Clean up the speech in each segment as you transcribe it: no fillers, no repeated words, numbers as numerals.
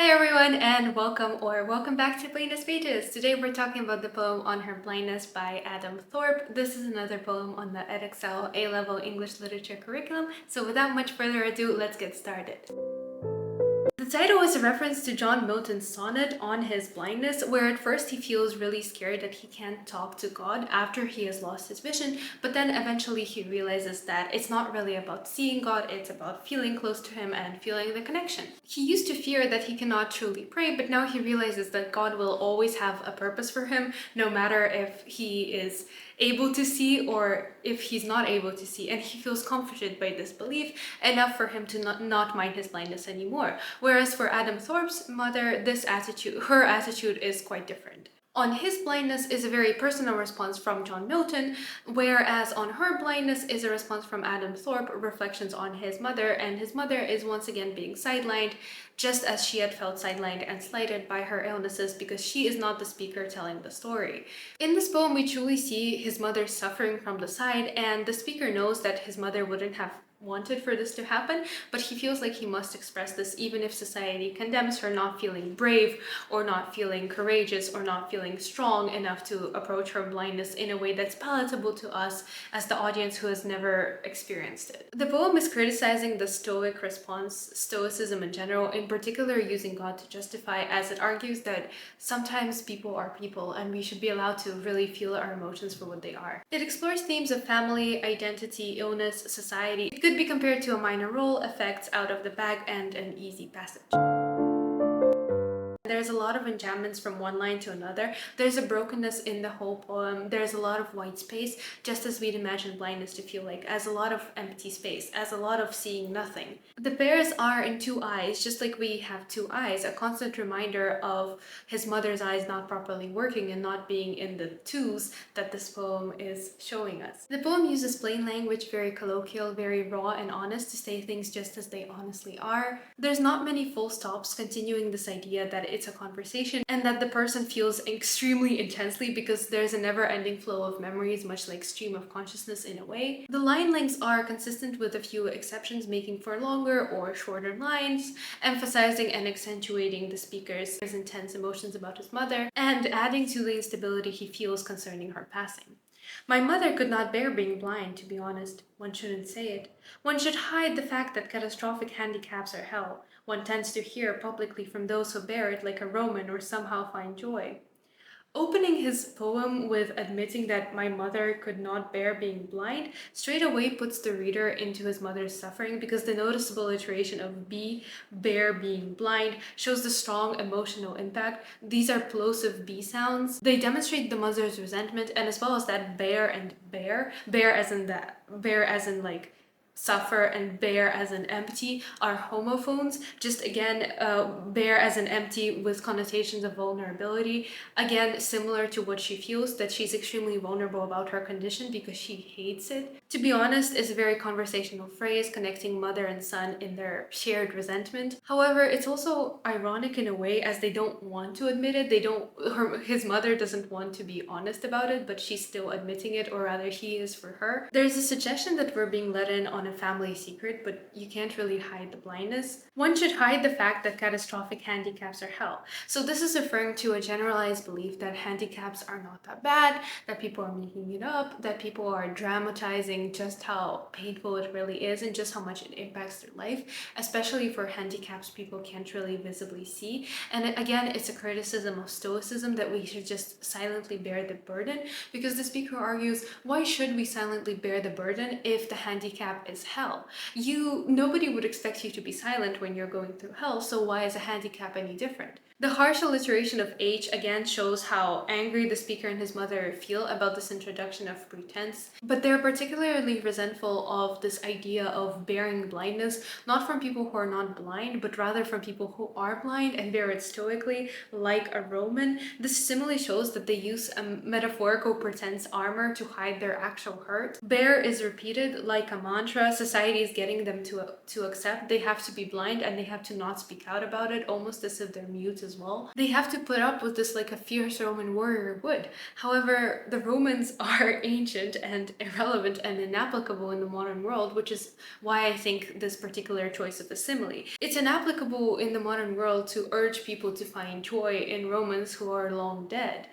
Hi everyone and welcome back to Blindness Pages. Today we're talking about the poem On Her Blindness by Adam Thorpe. This is another poem on the Edexcel A-level English literature curriculum. So without much further ado, let's get started. The title is a reference to John Milton's sonnet On His Blindness, where at first he feels really scared that he can't talk to God after he has lost his vision, but then eventually he realizes that it's not really about seeing God, it's about feeling close to him and feeling the connection. He used to fear that he cannot truly pray, but now he realizes that God will always have a purpose for him, no matter if he is able to see or if he's not able to see, and he feels comforted by this belief enough for him to not mind his blindness anymore. Whereas for Adam Thorpe's mother, her attitude is quite different. On His Blindness is a very personal response from John Milton, whereas On Her Blindness is a response from Adam Thorpe, reflections on his mother, and his mother is once again being sidelined, just as she had felt sidelined and slighted by her illnesses because she is not the speaker telling the story. In this poem, we truly see his mother suffering from the side, and the speaker knows that his mother wouldn't have wanted for this to happen, but he feels like he must express this even if society condemns her not feeling brave or not feeling courageous or not feeling strong enough to approach her blindness in a way that's palatable to us as the audience who has never experienced it. The poem is criticizing the Stoic response, Stoicism in general, in particular using God to justify, as it argues that sometimes people are people and we should be allowed to really feel our emotions for what they are. It explores themes of family, identity, illness, society. It could be compared to a minor role, effects out of the bag, and an easy passage. There's a lot of enjambments from one line to another. There's a brokenness in the whole poem. There's a lot of white space, just as we'd imagine blindness to feel like, as a lot of empty space, as a lot of seeing nothing. The bears are in two eyes, just like we have two eyes, a constant reminder of his mother's eyes not properly working and not being in the twos that this poem is showing us. The poem uses plain language, very colloquial, very raw and honest, to say things just as they honestly are. There's not many full stops, continuing this idea that it's a conversation and that the person feels extremely intensely because there's a never-ending flow of memories, much like stream of consciousness in a way. The line lengths are consistent with a few exceptions, making for longer or shorter lines, emphasizing and accentuating the speaker's intense emotions about his mother, and adding to the instability he feels concerning her passing. My mother could not bear being blind, to be honest. One shouldn't say it. One should hide the fact that catastrophic handicaps are hell. One tends to hear publicly from those who bear it like a Roman or somehow find joy. Opening his poem with admitting that my mother could not bear being blind straight away puts the reader into his mother's suffering, because the noticeable iteration of bear being blind shows the strong emotional impact. These are plosive B sounds. They demonstrate the mother's resentment, and as well as that bear as in like suffer and bear as an empty are homophones. Just again, bear as an empty with connotations of vulnerability. Again, similar to what she feels, that she's extremely vulnerable about her condition because she hates it. To be honest, is a very conversational phrase connecting mother and son in their shared resentment. However, it's also ironic in a way, as they don't want to admit it. His mother doesn't want to be honest about it, but she's still admitting it, or rather he is for her. There's a suggestion that we're being let in on a family secret, but you can't really hide the blindness. One should hide the fact that catastrophic handicaps are hell. So this is referring to a generalized belief that handicaps are not that bad, that people are making it up, that people are dramatizing just how painful it really is and just how much it impacts their life, especially for handicaps people can't really visibly see. And again, it's a criticism of Stoicism that we should just silently bear the burden, because the speaker argues, why should we silently bear the burden if the handicap is hell? Nobody would expect you to be silent when you're going through hell, so why is a handicap any different? The harsh alliteration of H again shows how angry the speaker and his mother feel about this introduction of pretense, but they're particularly resentful of this idea of bearing blindness, not from people who are not blind, but rather from people who are blind and bear it stoically, like a Roman. This simile shows that they use a metaphorical pretense armor to hide their actual hurt. Bear is repeated like a mantra society is getting them to accept. They have to be blind and they have to not speak out about it, almost as if they're mute as well. They have to put up with this like a fierce Roman warrior would. However, the Romans are ancient and irrelevant and inapplicable in the modern world, which is why I think this particular choice of a simile. It's inapplicable in the modern world to urge people to find joy in Romans who are long dead.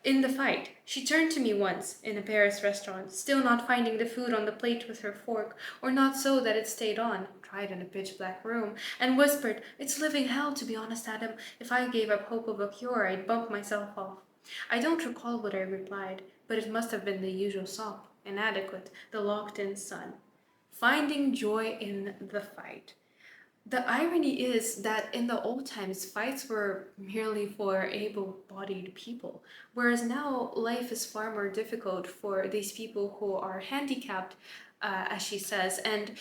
In the fight, she turned to me once in a Paris restaurant, still not finding the food on the plate with her fork, or not so that it stayed on, tried in a pitch-black room, and whispered, "It's living hell, to be honest, Adam. If I gave up hope of a cure, I'd bump myself off." I don't recall what I replied, but it must have been the usual sop, inadequate, the locked-in sun. Finding joy in the fight. The irony is that in the old times, fights were merely for able-bodied people, whereas now life is far more difficult for these people who are handicapped, as she says, and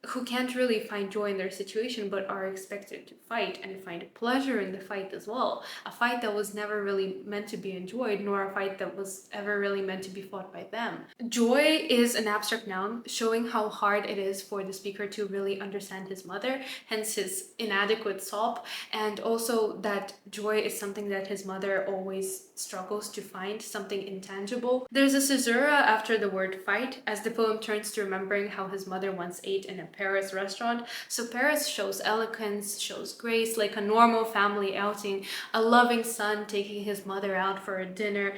who can't really find joy in their situation but are expected to fight and find pleasure in the fight as well. A fight that was never really meant to be enjoyed, nor a fight that was ever really meant to be fought by them. Joy is an abstract noun, showing how hard it is for the speaker to really understand his mother, hence his inadequate sob, and also that joy is something that his mother always struggles to find, something intangible. There's a caesura after the word fight, as the poem turns to remembering how his mother once ate in a Paris restaurant. So Paris shows eloquence, shows grace, like a normal family outing, a loving son taking his mother out for a dinner.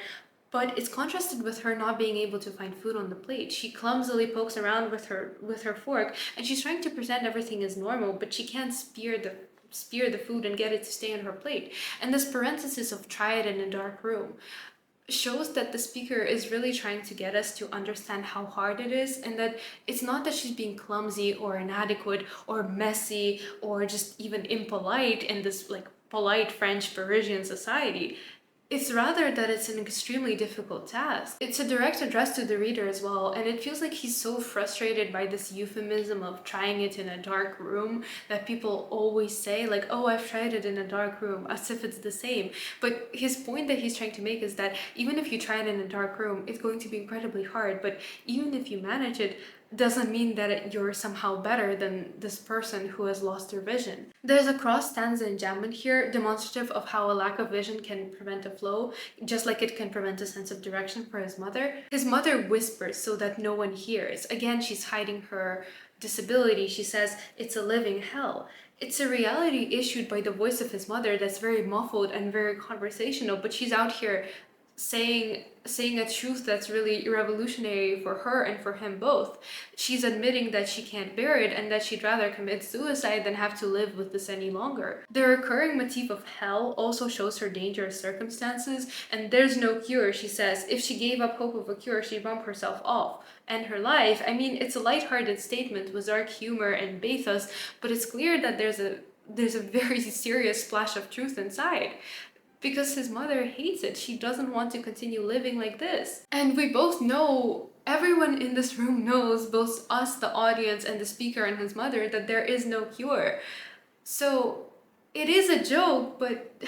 But it's contrasted with her not being able to find food on the plate. She clumsily pokes around with her fork, and she's trying to pretend everything is normal, but she can't spear the food and get it to stay on her plate. And this parenthesis of "try it in a dark room" shows that the speaker is really trying to get us to understand how hard it is, and that it's not that she's being clumsy or inadequate or messy or just even impolite in this like polite French Parisian society. It's rather that it's an extremely difficult task. It's a direct address to the reader as well, and it feels like he's so frustrated by this euphemism of trying it in a dark room that people always say, like, "Oh, I've tried it in a dark room," as if it's the same. But his point that he's trying to make is that even if you try it in a dark room, it's going to be incredibly hard, but even if you manage it, doesn't mean that you're somehow better than this person who has lost their vision. There's a cross stanza enjambment here, demonstrative of how a lack of vision can prevent a flow, just like it can prevent a sense of direction for his mother. His mother whispers so that no one hears. Again, she's hiding her disability. She says, "It's a living hell." It's a reality issued by the voice of his mother that's very muffled and very conversational, but she's out here saying a truth that's really revolutionary for her and for him both. She's admitting that she can't bear it and that she'd rather commit suicide than have to live with this any longer. The recurring motif of hell also shows her dangerous circumstances, and there's no cure, she says. If she gave up hope of a cure, she'd bump herself off. And her life, I mean, it's a lighthearted statement with dark humor and bathos, but it's clear that there's a very serious splash of truth inside. Because his mother hates it. She doesn't want to continue living like this. And we both know, everyone in this room knows, both us, the audience, and the speaker and his mother, that there is no cure. So it is a joke, but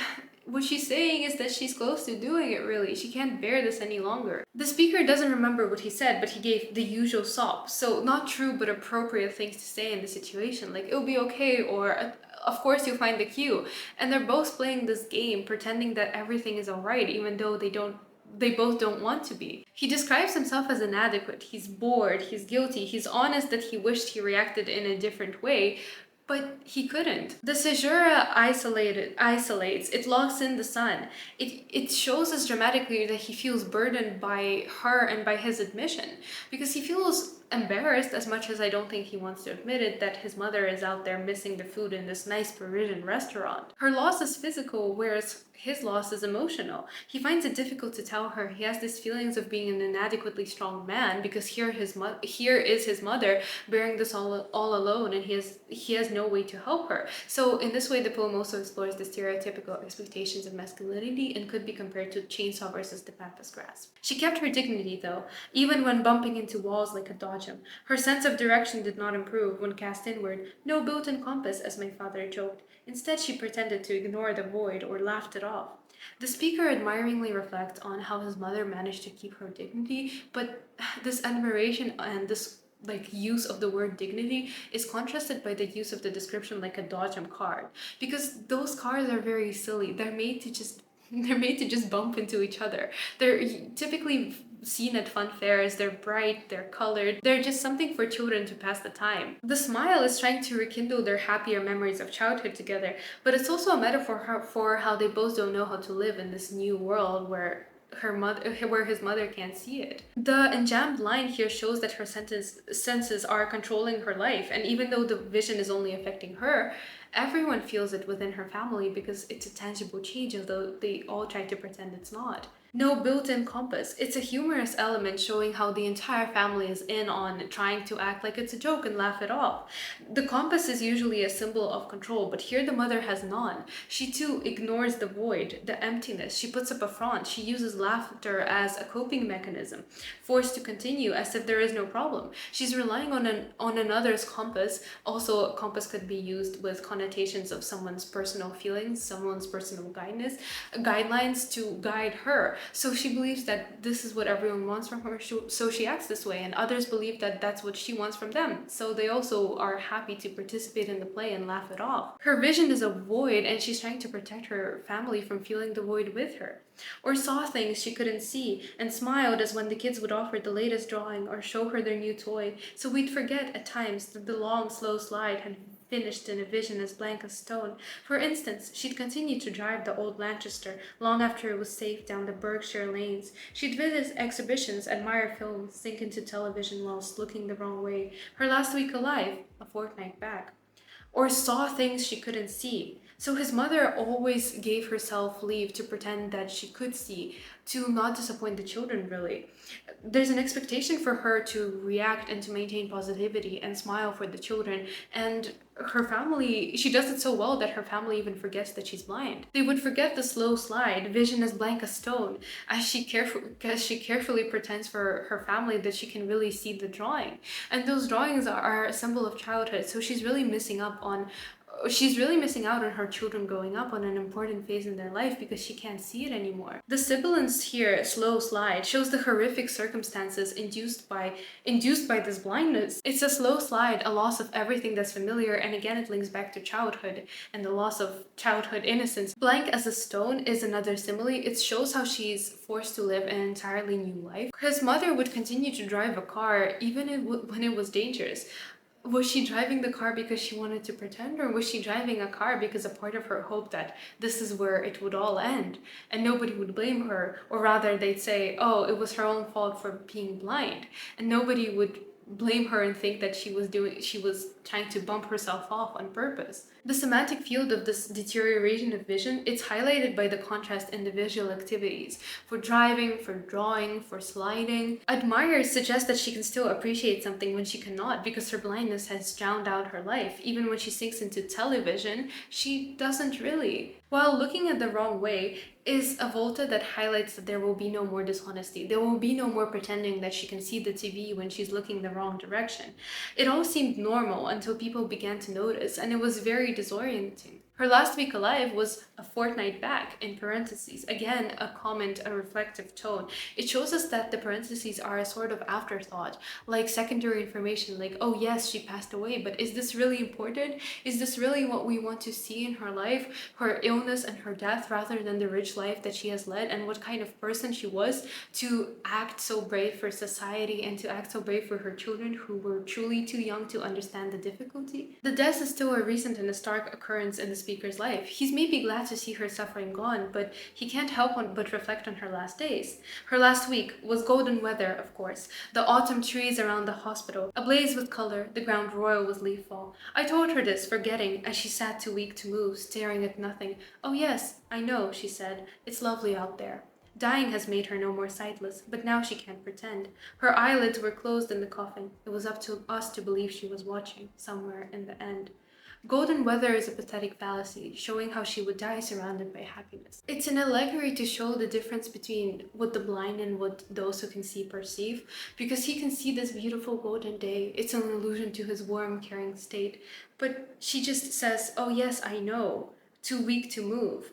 what she's saying is that she's close to doing it, really. She can't bear this any longer. The speaker doesn't remember what he said, but he gave the usual sop. So not true, but appropriate things to say in the situation. Like, "It'll be okay," or "Of course you'll find the cue." And they're both playing this game, pretending that everything is alright, even though they both don't want to be. He describes himself as inadequate. He's bored, he's guilty, he's honest that he wished he reacted in a different way, but he couldn't. The caesura isolates, it locks in the sun. It shows us dramatically that he feels burdened by her and by his admission, because he feels embarrassed, as much as I don't think he wants to admit it, that his mother is out there missing the food in this nice Parisian restaurant. Her loss is physical, whereas his loss is emotional. He finds it difficult to tell her. He has these feelings of being an inadequately strong man, because here is his mother bearing this all alone, and he has no way to help her. So in this way, the poem also explores the stereotypical expectations of masculinity and could be compared to Chainsaw versus the Pampas Grass. She kept her dignity though, even when bumping into walls like a dodgem. Her sense of direction did not improve when cast inward. "No built-in compass," as my father joked. Instead, she pretended to ignore the void or laughed it off. The speaker admiringly reflects on how his mother managed to keep her dignity, but this admiration and this like use of the word dignity is contrasted by the use of the description like a dodgem card, because those cars are very silly. They're made to just bump into each other. They're typically seen at fun fairs. They're bright, they're colored, they're just something for children to pass the time. The smile is trying to rekindle their happier memories of childhood together, but it's also a metaphor for how they both don't know how to live in this new world where his mother can't see it. The enjambed line here shows that her senses are controlling her life, and even though the vision is only affecting her, everyone feels it within her family because it's a tangible change, although they all try to pretend it's not. No built-in compass. It's a humorous element showing how the entire family is in on trying to act like it's a joke and laugh it off. The compass is usually a symbol of control, but here the mother has none. She too ignores the void, the emptiness. She puts up a front. She uses laughter as a coping mechanism, forced to continue as if there is no problem. She's relying on another's compass. Also, a compass could be used with connotations of someone's personal feelings, someone's personal guidelines to guide her. So she believes that this is what everyone wants from her, so she acts this way, and others believe that that's what she wants from them. So they also are happy to participate in the play and laugh it off. Her vision is a void, and she's trying to protect her family from feeling the void with her. Or saw things she couldn't see, and smiled as when the kids would offer the latest drawing or show her their new toy. So we'd forget at times that the long, slow slide had finished in a vision as blank as stone. For instance, she'd continue to drive the old Lanchester long after it was safe down the Berkshire lanes. She'd visit exhibitions, admire films, sink into television whilst looking the wrong way. Her last week alive, a fortnight back. Or saw things she couldn't see. So his mother always gave herself leave to pretend that she could see, to not disappoint the children, really. There's an expectation for her to react and to maintain positivity and smile for the children, and her family, she does it so well that her family even forgets that she's blind. They would forget the slow slide, vision as blank as stone, as she carefully pretends for her family that she can really see the drawing. And those drawings are a symbol of childhood, so she's really missing out on her children growing up on an important phase in their life because she can't see it anymore. The sibilance here, slow slide, shows the horrific circumstances induced by this blindness. It's a slow slide, a loss of everything that's familiar, and again it links back to childhood and the loss of childhood innocence. Blank as a stone is another simile. It shows how she's forced to live an entirely new life. His mother would continue to drive a car even when it was dangerous. Was she driving the car because she wanted to pretend, or was she driving a car because a part of her hoped that this is where it would all end and nobody would blame her, or rather they'd say, oh, it was her own fault for being blind, and nobody would blame her and think that she was trying to bump herself off on purpose. The semantic field of this deterioration of vision, it's highlighted by the contrast in the visual activities. For driving, for drawing, for sliding. Admirers suggest that she can still appreciate something when she cannot because her blindness has drowned out her life. Even when she sinks into television, she doesn't really. While looking at the wrong way is a volta that highlights that there will be no more dishonesty. There will be no more pretending that she can see the TV when she's looking the wrong direction. It all seemed normal until people began to notice, and it was very disorienting. Her last week alive was a fortnight back, in parentheses. Again, a comment, a reflective tone. It shows us that the parentheses are a sort of afterthought, like secondary information, like, oh yes, she passed away, but is this really important? Is this really what we want to see in her life? Her illness and her death, rather than the rich life that she has led, and what kind of person she was to act so brave for society and to act so brave for her children who were truly too young to understand the difficulty. The death is still a recent and a stark occurrence in the speaker's life. He's maybe glad to see her suffering gone, but he can't help but reflect on her last days. Her last week was golden weather, of course. The autumn trees around the hospital, ablaze with color, the ground royal with leaffall. I told her this, forgetting, as she sat too weak to move, staring at nothing. Oh yes, I know, she said. It's lovely out there. Dying has made her no more sightless, but now she can't pretend. Her eyelids were closed in the coffin. It was up to us to believe she was watching, somewhere in the end. Golden weather is a pathetic fallacy, showing how she would die surrounded by happiness. It's an allegory to show the difference between what the blind and what those who can see perceive, because he can see this beautiful golden day. It's an allusion to his warm, caring state. But she just says, oh yes, I know, too weak to move.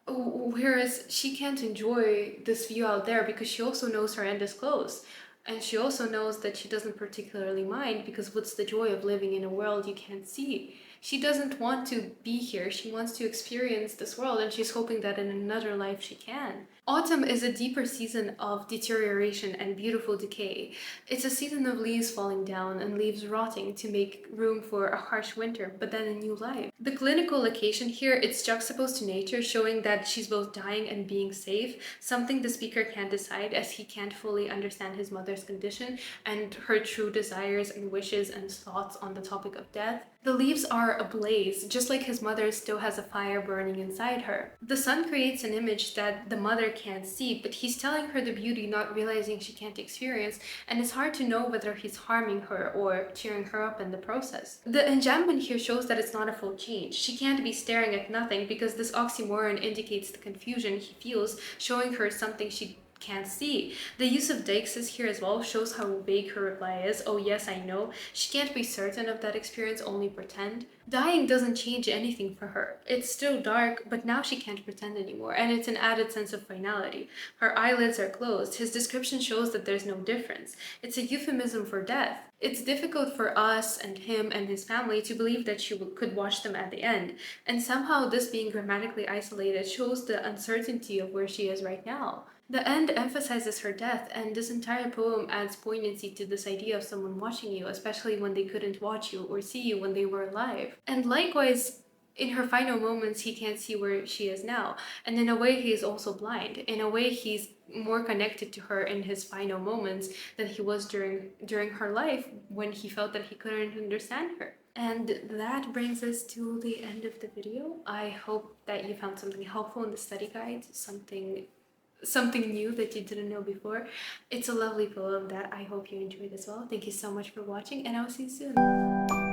Whereas she can't enjoy this view out there because she also knows her end is close. And she also knows that she doesn't particularly mind, because what's the joy of living in a world you can't see? She doesn't want to be here, she wants to experience this world, and she's hoping that in another life she can. Autumn is a deeper season of deterioration and beautiful decay. It's a season of leaves falling down and leaves rotting to make room for a harsh winter, but then a new life. The clinical location here, it's juxtaposed to nature, showing that she's both dying and being safe, something the speaker can't decide as he can't fully understand his mother's condition and her true desires and wishes and thoughts on the topic of death. The leaves are ablaze, just like his mother still has a fire burning inside her. The sun creates an image that the mother can't see, but he's telling her the beauty, not realizing she can't experience, and it's hard to know whether he's harming her or cheering her up in the process. The enjambment here shows that it's not a full change. She can't be staring at nothing, because this oxymoron indicates the confusion he feels, showing her something she can't see. The use of deixis here as well shows how vague her reply is. Oh yes, I know. She can't be certain of that experience, only pretend. Dying doesn't change anything for her. It's still dark, but now she can't pretend anymore, and it's an added sense of finality. Her eyelids are closed. His description shows that there's no difference. It's a euphemism for death. It's difficult for us and him and his family to believe that she could watch them at the end, and somehow this being grammatically isolated shows the uncertainty of where she is right now. The end emphasizes her death, and this entire poem adds poignancy to this idea of someone watching you, especially when they couldn't watch you or see you when they were alive. And likewise, in her final moments, he can't see where she is now. And in a way, he is also blind. In a way, he's more connected to her in his final moments than he was during her life, when he felt that he couldn't understand her. And that brings us to the end of the video. I hope that you found something helpful in the study guide, something new that you didn't know before. It's a lovely poem that I hope you enjoyed as well. Thank you so much for watching, and I'll see you soon.